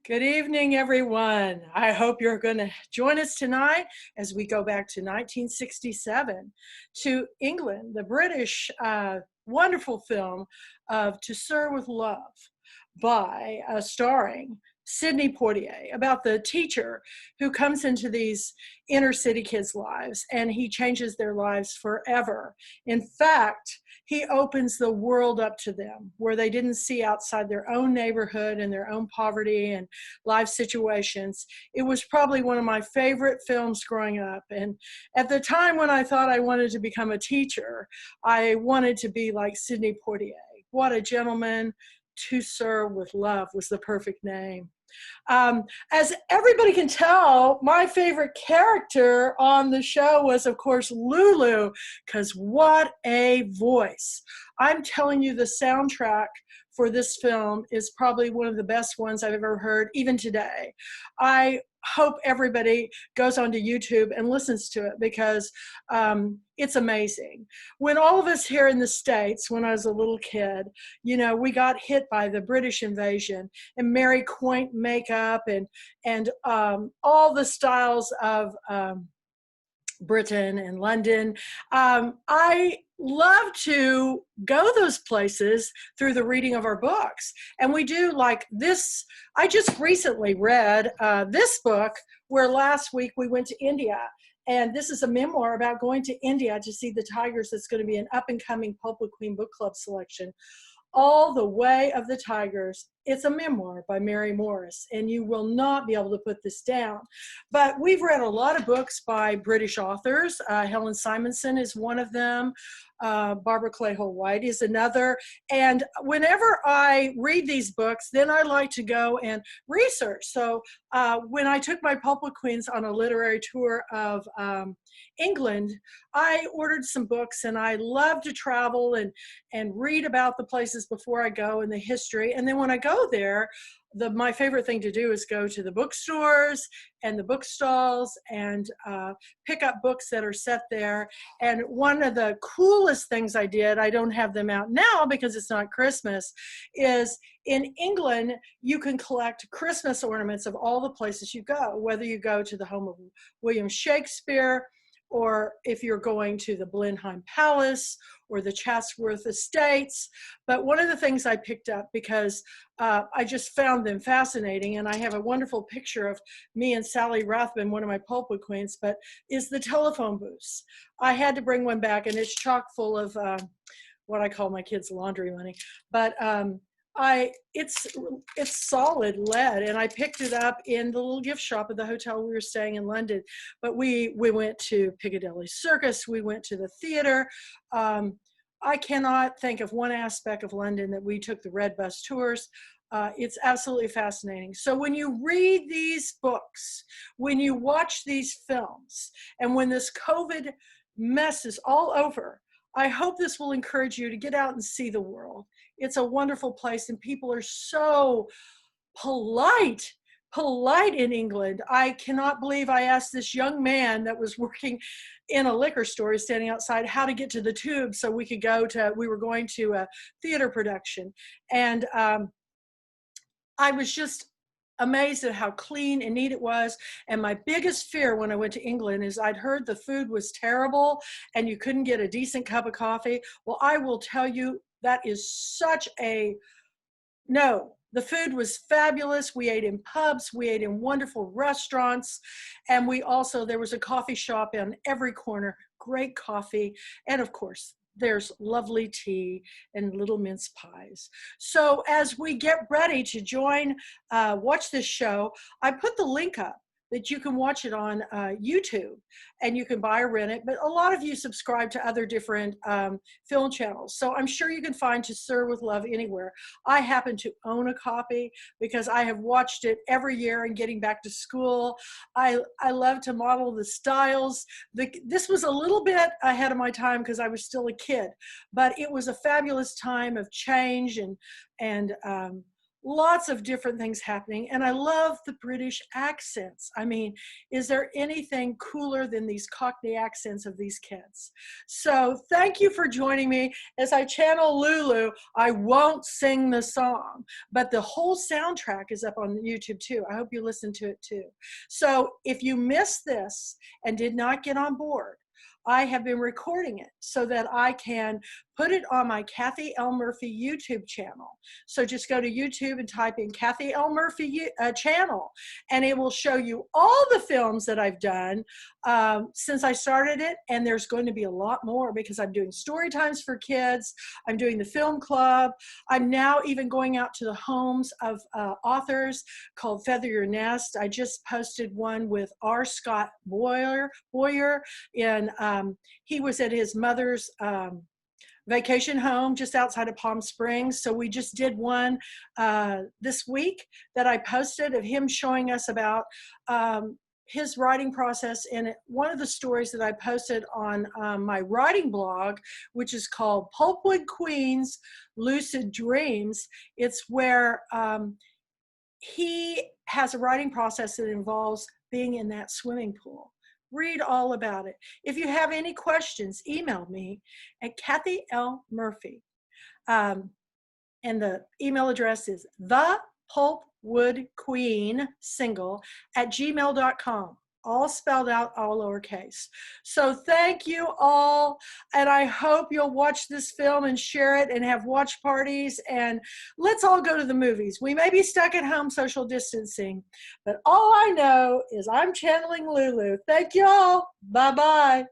Good evening, everyone. I hope you're going to join us tonight as we go back to 1967 to England, the British wonderful film of To Sir with Love by starring Sidney Poitier, about the teacher who comes into these inner city kids' lives and he changes their lives forever. In fact, he opens the world up to them where they didn't see outside their own neighborhood and their own poverty and life situations. It was probably one of my favorite films growing up. And at the time when I thought I wanted to become a teacher, I wanted to be like Sidney Poitier. What a gentleman. To Sir with Love was the perfect name. As everybody can tell, my favorite character on the show was, of course, Lulu, because what a voice. I'm telling you, the soundtrack for this film is probably one of the best ones I've ever heard, even today. I hope everybody goes onto YouTube and listens to it because it's amazing. When all of us here in the States, when I was a little kid, we got hit by the British invasion and Mary Quaint makeup and all the styles of Britain and London. I love to go those places through the reading of our books. And we do like this. I just recently read this book where last week we went to India. And this is a memoir about going to India to see the tigers. That's going to be an up-and-coming Pulpwood Queen Book Club selection. All the Way of the Tigers. It's a memoir by Mary Morris, and you will not be able to put this down. But we've read a lot of books by British authors. Helen Simonson is one of them. Barbara Clay-Hole White is another. And whenever I read these books, then I like to go and research. So when I took my Pulpwood Queens on a literary tour of England, I ordered some books, and I love to travel and read about the places before I go and the history. And then when I go there, my favorite thing to do is go to the bookstores and the bookstalls and pick up books that are set there. And one of the coolest things I did, I don't have them out now because it's not Christmas, is in England, you can collect Christmas ornaments of all the places you go, whether you go to the home of William Shakespeare, or if you're going to the Blenheim Palace or the Chatsworth Estates. But one of the things I picked up, because I just found them fascinating, and I have a wonderful picture of me and Sally Rathbun, one of my Pulpwood Queens, but is the telephone booths. I had to bring one back, and it's chock full of what I call my kids' laundry money. But it's solid lead, and I picked it up in the little gift shop at the hotel we were staying in London. But we went to Piccadilly Circus, we went to the theater. I cannot think of one aspect of London that we took the Red Bus tours. It's absolutely fascinating. So when you read these books, when you watch these films, and when this COVID mess is all over, I hope this will encourage you to get out and see the world. It's a wonderful place, and people are so polite in England. I cannot believe I asked this young man that was working in a liquor store, standing outside, how to get to the tube so we could we were going to a theater production. And I was just amazed at how clean and neat it was. And my biggest fear when I went to England is I'd heard the food was terrible and you couldn't get a decent cup of coffee. Well, I will tell you, that is such a no. The food was fabulous. We ate in pubs, we ate in wonderful restaurants, and there was a coffee shop on every corner, great coffee, and of course, there's lovely tea and little mince pies. So as we get ready to watch this show, I put the link up that you can watch it on YouTube, and you can buy or rent it. But a lot of you subscribe to other different film channels. So I'm sure you can find To Sir with Love anywhere. I happen to own a copy because I have watched it every year and getting back to school. I love to model the styles. This was a little bit ahead of my time because I was still a kid, but it was a fabulous time of change and lots of different things happening. And I love the British accents. I mean, is there anything cooler than these Cockney accents of these kids? So thank you for joining me as I channel Lulu. I won't sing the song, but the whole soundtrack is up on YouTube too. I hope you listen to it too. So if you missed this and did not get on board, I have been recording it so that I can put it on my Kathy L. Murphy YouTube channel. So just go to YouTube and type in Kathy L. Murphy channel, and it will show you all the films that I've done since I started it. And there's going to be a lot more because I'm doing story times for kids. I'm doing the film club. I'm now even going out to the homes of authors called Feather Your Nest. I just posted one with R. Scott Boyer in he was at his mother's vacation home just outside of Palm Springs. So we just did one this week that I posted of him showing us about his writing process. And one of the stories that I posted on my writing blog, which is called Pulpwood Queen's Lucid Dreams, it's where he has a writing process that involves being in that swimming pool. Read all about it. If you have any questions, email me at Kathy L. Murphy. And the email address is thepulpwoodqueen@gmail.com. All spelled out, all lowercase. So thank you all. And I hope you'll watch this film and share it and have watch parties. And let's all go to the movies. We may be stuck at home social distancing, but all I know is I'm channeling Lulu. Thank you all. Bye-bye.